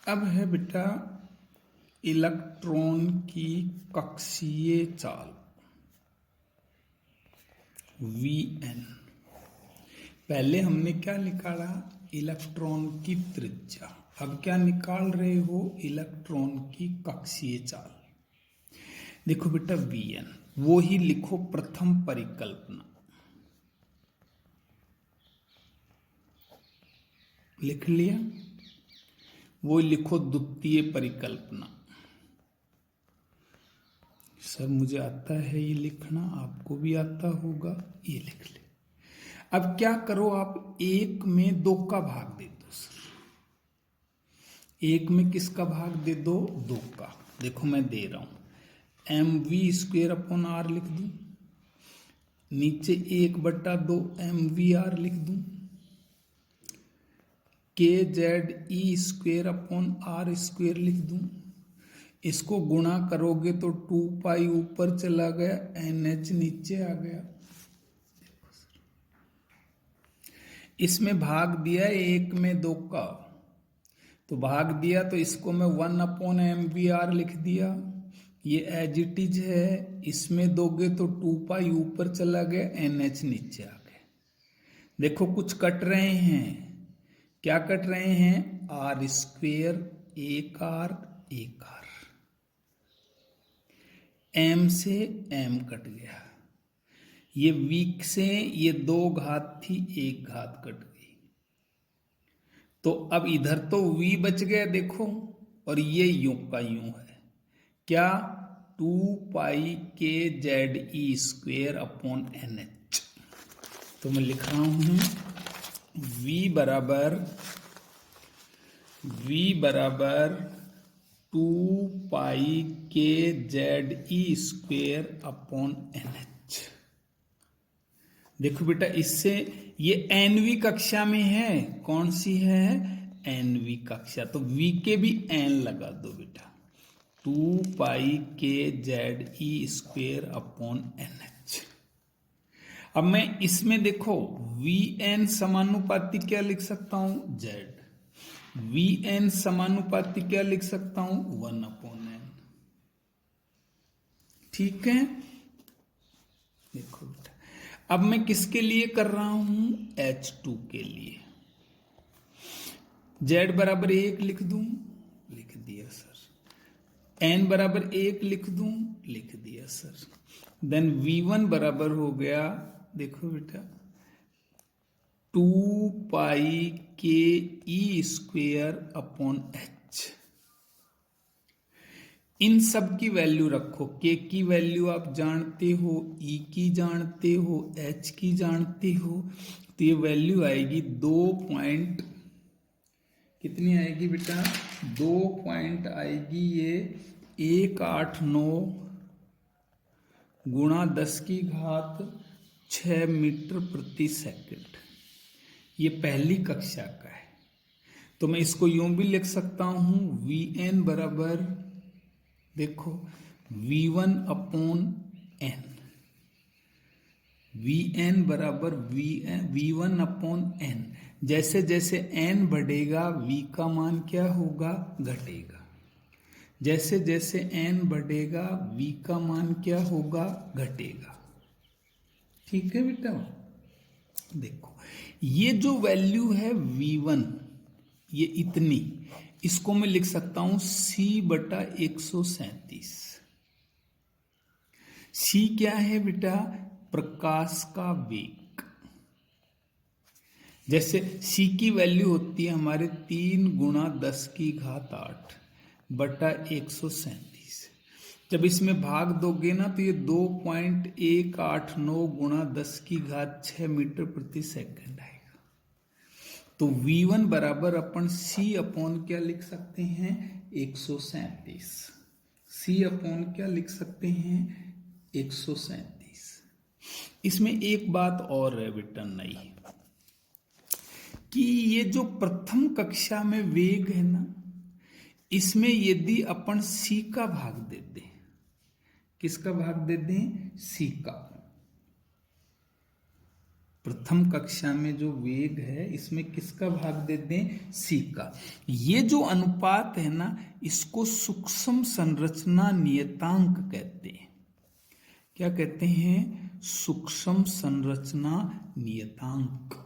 अब है बेटा इलेक्ट्रॉन की कक्षीय चाल Vn। पहले हमने क्या निकाला? इलेक्ट्रॉन की त्रिज्या। अब क्या निकाल रहे हो? इलेक्ट्रॉन की कक्षीय चाल। देखो बेटा Vn, वो ही लिखो प्रथम परिकल्पना। लिख लिया? वो लिखो द्वितीय परिकल्पना। सर मुझे आता है ये लिखना, आपको भी आता होगा, ये लिख ले। अब क्या करो, आप एक में दो का भाग दे दो। सर एक में किसका भाग दे दो? दो का। देखो मैं दे रहा हूं, mv² लिख दूं, नीचे 1/2 mvr लिख दूं, kze² लिख दूं। इसको गुणा करोगे तो 2 ऊपर चला गया, nh नीचे आ गया। इसमें भाग दिया एक में दो का, तो भाग दिया तो इसको मैं 1/mvr लिख दिया। ये एज इट इज है, इसमें दोगे तो 2 ऊपर चला गया, nh नीचे आ गया। देखो कुछ कट रहे हैं, क्या कट रहे हैं? r², एक r, एक r। m से m कट गया, ये वीक से ये 2 घात थी, 1 घात कट गई। तो अब इधर तो v बच गया देखो, और ये यूं का यूं है। क्या? 2πkze²/nh। तो मैं लिख रहा हूं v बराबर 2πkze²/nh। देखो बेटा, इससे ये nवीं कक्षा में है। कौन सी है? nवीं कक्षा। तो v के भी n लगा दो बेटा, 2πkze²/nh। अब मैं इसमें देखो Vn समानुपाती क्या लिख सकता हूं? z। Vn समानुपाती क्या लिख सकता हूं? 1/n। ठीक है? देखो बेटा, अब मैं किसके लिए कर रहा हूं? H2 के लिए। z बराबर 1 लिख दूं, लिख दिया सर। n बराबर 1 लिख दूं, लिख दिया सर। देन V1 बराबर हो गया, देखो बेटा, 2πke²/h। इन सब की वैल्यू रखो। k की वैल्यू आप जानते हो, e की जानते हो, h की जानते हो। तो ये वैल्यू आएगी 2 कितनी आएगी बेटा? 2 आएगी ये 189 गुणा 10⁶ मीटर प्रति सेकंड। ये पहली कक्षा का है। तो मैं इसको यूं भी लिख सकता हूं, Vn बराबर देखो V1/n। Vn बराबर V1/n। जैसे जैसे n बढ़ेगा v का मान क्या होगा? घटेगा। जैसे जैसे n बढ़ेगा v का मान क्या होगा? घटेगा। ठीक है बेटा? देखो ये जो वैल्यू है V1, ये इतनी, इसको मैं लिख सकता हूं c/137। c क्या है बेटा? प्रकाश का वेग। जैसे c की वैल्यू होती है हमारे 3 × 10⁸ बटा 137। जब इसमें भाग दोगे ना तो ये 2.189 गुणा 10⁶ मीटर प्रति सेकंड आएगा। तो V1 बराबर अपन c/ क्या लिख सकते हैं? 137। c/ क्या लिख सकते हैं? 137। इसमें एक बात और है बेटा नई, कि ये जो प्रथम कक्षा में वेग है ना, इसमें यदि अपन c का भाग दे दें, किसका भाग दे दें? c का, प्रथम कक्षा में जो वेग है इसमें किसका भाग दे दें, c का। ये जो अनुपात है ना, इसको सूक्ष्म संरचना नियतांक कहते हैं। क्या कहते हैं, सूक्ष्म संरचना नियतांक।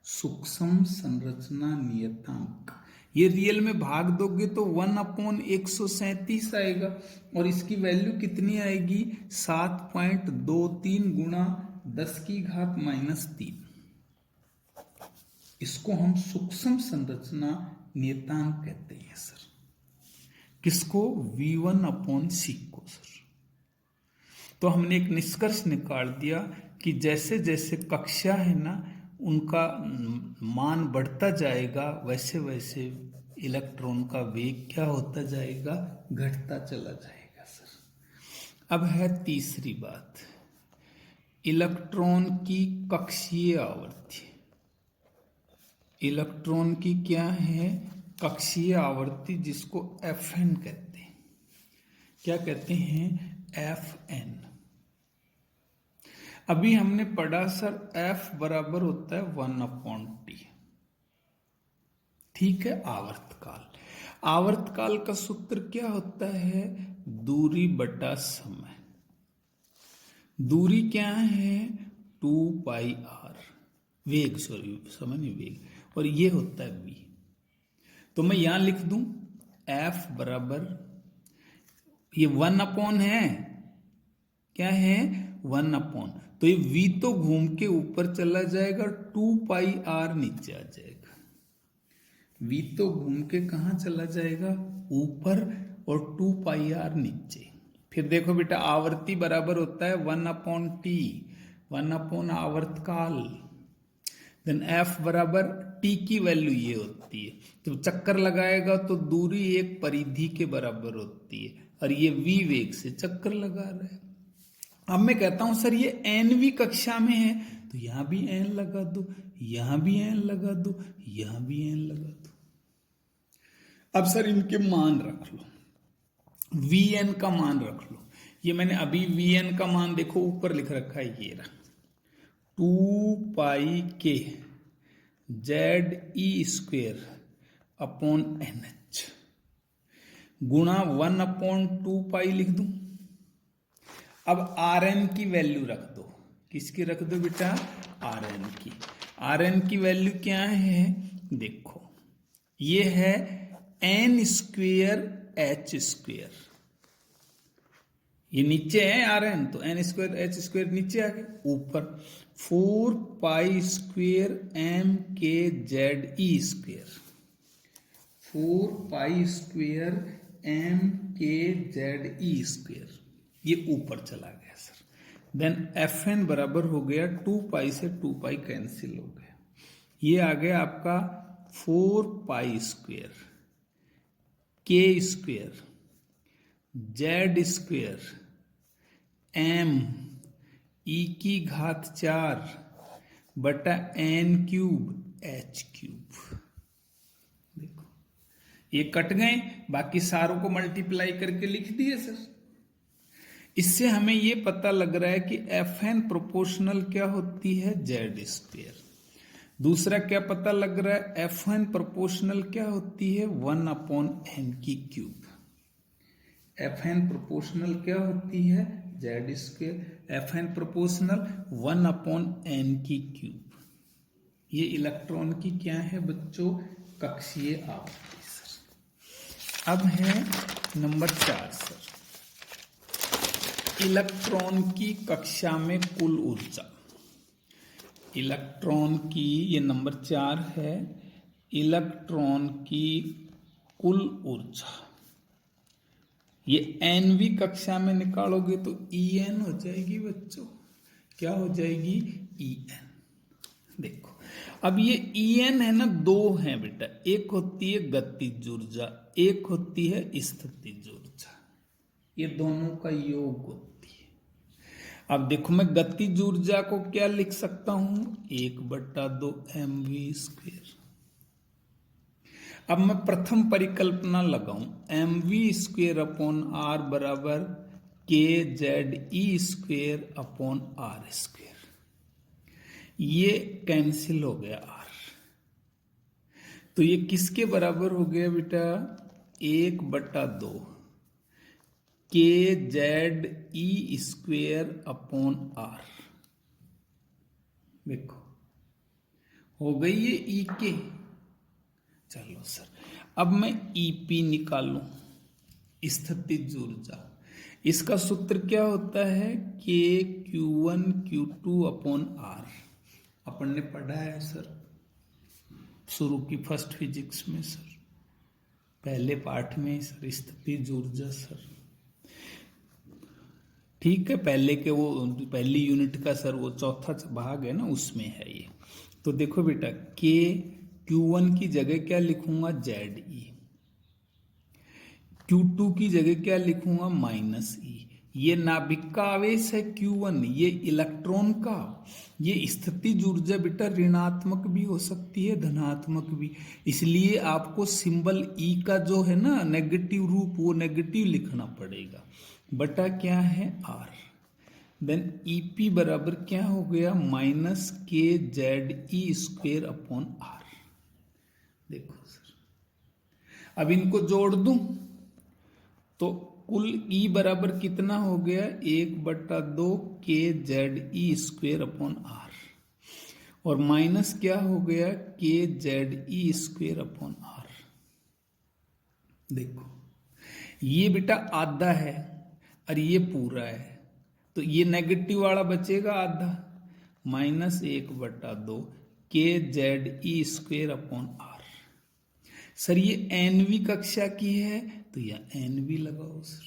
सूक्ष्म संरचना नियतांक। ये रियल में भाग दोगे तो 1/137 आएगा, और इसकी वैल्यू कितनी आएगी, 7.23 गुणा 10⁻³ इसको हम सूक्ष्म संरचना नियतांक कहते हैं सर। किसको, V1/c को सर। तो हमने एक निष्कर्ष निकाल दिया कि जैसे जैसे कक्षा है ना, उनका मान बढ़ता जाएगा, वैसे वैसे इलेक्ट्रॉन का वेग क्या होता जाएगा, घटता चला जाएगा सर। अब है तीसरी बात, इलेक्ट्रॉन की कक्षीय आवर्ती। इलेक्ट्रॉन की क्या है, कक्षीय आवर्ती, जिसको Fn कहते हैं। क्या कहते हैं, Fn। अभी हमने पढ़ा सर F बराबर होता है 1/T, ठीक है। आवर्तकाल, आवर्तकाल का सूत्र क्या होता है, दूरी बटा समय। दूरी क्या है, 2πr, वेग, सॉरी समय नहीं, वेग, और ये होता है v। तो मैं यहां लिख दूं F बराबर, ये 1/ है, क्या है, 1/, तो ये v तो घूम के ऊपर चला जाएगा, 2πr नीचे आ जाएगा। v तो घूम के कहां चला जाएगा, ऊपर, और 2πr नीचे। फिर देखो बेटा, आवर्ती बराबर होता है 1/t, 1/ आवर्तकाल। देन F बराबर t की वैल्यू ये होती है, जब चक्कर लगाएगा तो दूरी एक परिधि के बराबर होती है, और ये v वेग से चक्कर लगा रहा है। अब मैं कहता हूं सर ये nवीं कक्षा में है, तो यहां भी n लगा दो, यहां भी n लगा दो, यहां भी n लगा दो। अब सर इनके मान रख लो, Vn का मान रख लो। ये मैंने अभी Vn का मान देखो ऊपर लिख रखा है, ये रहा 2πk ZE² गुणा 1/2π लिख दूं। अब Rn की वैल्यू रख दो, किसकी रख दो बेटा, Rn की। Rn की वैल्यू क्या है, देखो ये है n² h², ये नीचे है Rn, तो n² h² नीचे आ गए, ऊपर 4π² mkZe², 4π² mkZe², ये ऊपर चला गया सर। देन Fn बराबर हो गया 2π से 2π कैंसिल हो गया, ये आ गया आपका 4π² k² Z² m e⁴ बटा n³ h³। देखो ये कट गए, बाकी सारों को मल्टीप्लाई करके लिख दिए सर। इससे हमें ये पता लग रहा है कि Fn प्रोपोर्शनल क्या होती है, Z²। दूसरा क्या पता लग रहा है, Fn प्रोपोर्शनल क्या होती है, 1/n³। Fn प्रोपोर्शनल क्या होती है, Z²। Fn proportional 1/n³। ये इलेक्ट्रॉन की क्या है बच्चों, कक्षीय आवर्ती सर। अब है नंबर 4 सर, इलेक्ट्रॉन की कक्षा में कुल ऊर्जा। इलेक्ट्रॉन की, ये नंबर 4 है, इलेक्ट्रॉन की कुल ऊर्जा। ये nवीं कक्षा में निकालोगे तो En हो जाएगी बच्चों, क्या हो जाएगी, En। देखो अब ये En है ना, दो हैं बेटा, एक होती है गतिज ऊर्जा, एक होती है स्थितिज ऊर्जा, ये दोनों का योग होती है। अब देखो मैं गतिज ऊर्जा को क्या लिख सकता हूं, 1/2 mv²। अब मैं प्रथम परिकल्पना लगाऊं, mv²/r बराबर kZe²/r²। ये कैंसिल हो गया R। तो ये किसके बराबर हो गया बेटा? 1/2 KZE² R। देखो हो गई ये E के। चलो सर, अब मैं EP निकालूं, स्थितिज ऊर्जा। इसका सूत्र क्या होता है? KQ1Q2/R। अपन ने पढ़ा है सर शुरू की फर्स्ट फिजिक्स में सर, पहले पार्ट में सर, स्थितिज ऊर्जा सर। ठीक है, पहले के वो पहली यूनिट का सर वो चौथा भाग है ना, उसमें है ये। तो देखो बेटा, Q1 की जगह क्या लिखूंगा? ZE। Q2 की जगह क्या लिखूंगा? -E। ये नाभिक का आवेश है Q1, ये इलेक्ट्रॉन का। ये स्थितिज ऊर्जा बेटा ऋणात्मक भी हो सकती है, धनात्मक भी। इसलिए आपको सिंबल E का जो है ना नेगेटिव रूप, वो नेगेटिव लिखना पड़ेगा। बटा क्या है? R। देन EP बराबर क्या हो गया? -KZE²/R। देखो सर, अब इनको जोड़ दूं तो कुल E बराबर कितना हो गया? 1/2 KZE²/R। और माइनस क्या हो गया? KZE²/R। देखो ये बेटा आधा है और ये पूरा है, तो ये नेगेटिव वाला बचेगा आधा। -1/2 KZE²/R। सर ये NV कक्षा की है, तो यह NV लगाओ सर।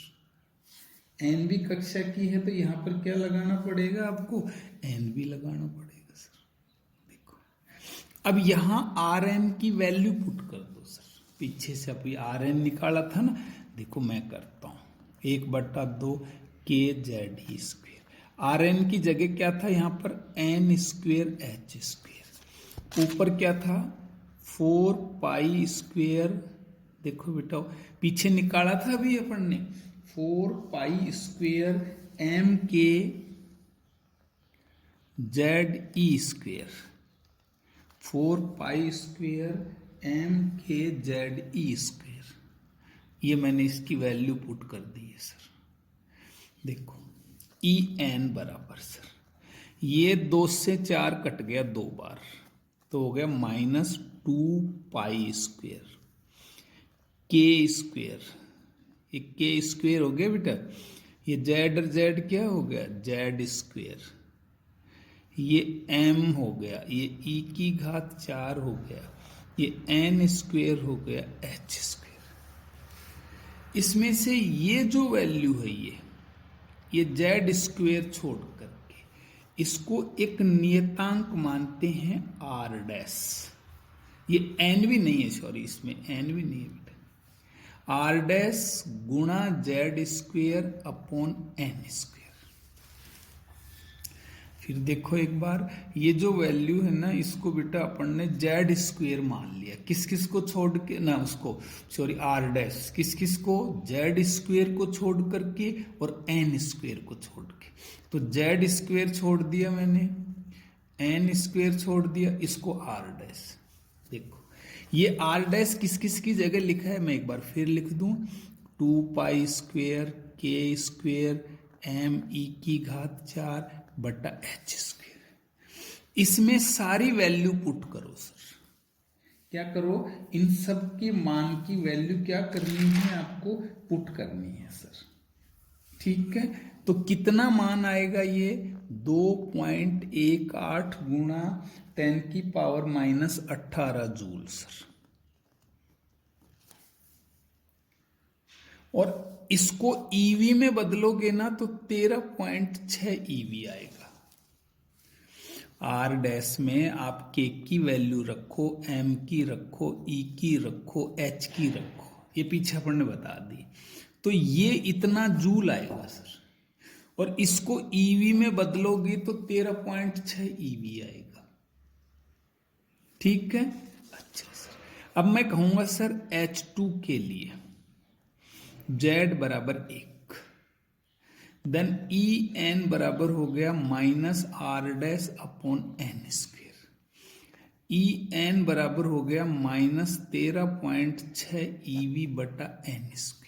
NV कक्षा की है तो यहां पर क्या लगाना पड़ेगा आपको? NV लगाना पड़ेगा सर। देखो अब यहां Rn की वैल्यू पुट कर दो सर। पीछे से अभी Rn निकाला था ना, देखो मैं करता हूं। 1/2 KZE²। Rn की जगह क्या था यहाँ पर? n²h²। ऊपर क्या था? 4π²। देखो बेटा पीछे निकाला था अभी अपन ने, 4π² MKZE²। 4π² MKZE²। ये मैंने इसकी वैल्यू पुट कर दी है सर। देखो En बराबर सर, ये 2 से 4 कट गया 2 बार, तो हो गया -2π² K²। ये K² हो गया बेटा। ये Z और Z क्या हो गया? Z²। ये M हो गया, ये e⁴ हो गया, ये n² हो गया h²। इसमें से ये जो वैल्यू है ये Z² छोड़ करके इसको एक नियतांक मानते हैं R'। ये NV नहीं है, सॉरी, इसमें NV नहीं है बेटा। R' गुणा Z²/n²। फिर देखो एक बार, ये जो वैल्यू है ना, इसको बेटा अपन ने Z² मान लिया। किस किस को छोड़ के ना, उसको सॉरी R', किस किस को? Z² को छोड़ करके और n² को छोड़ के। तो Z² छोड़ दिया मैंने, n² छोड़ दिया, इसको R'। देखो ये R' किस किस की जगह लिखा है, मैं एक बार फिर लिख दूं। 2π² K² ME⁴h²। इसमें सारी वैल्यू पुट करो सर। क्या करो? इन सब के मान की वैल्यू क्या करनी है आपको? पुट करनी है सर। ठीक है, तो कितना मान आएगा ये? 2.18 गुणा 10⁻⁻18 जूल सर। और इसको ईवी में बदलोगे ना तो 13.6 ईवी आएगा। R' में आप K की वैल्यू रखो, M की रखो, E की रखो, H की रखो, ये पीछे अपन ने बता दी। तो ये इतना जूल आएगा सर। और इसको ईवी में बदलोगे तो 13.6 ईवी आएगा। ठीक है, अच्छा सर। अब मैं कहूंगा सर H2 के लिए Z = 1। देन ई एन बराबर हो गया minus R dash upon n square. E n बराबर हो गया -13.6 ईवी बटा एन स्क्वेयर।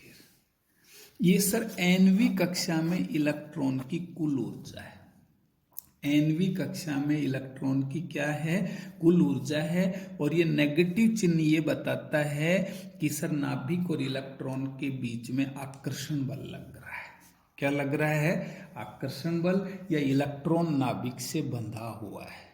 ये सर एनवी कक्षा में इलेक्ट्रॉन की कुल ऊर्जा है। एनवी कक्षा में इलेक्ट्रॉन की क्या है, कुल ऊर्जा है। और ये नेगेटिव चिन्ह ये बताता है कि सर नाभिक और इलेक्ट्रॉन के बीच में आकर्षण बल लग रहा है। क्या लग रहा है? आकर्षण बल, या इलेक्ट्रॉन नाभिक से बंधा हुआ है।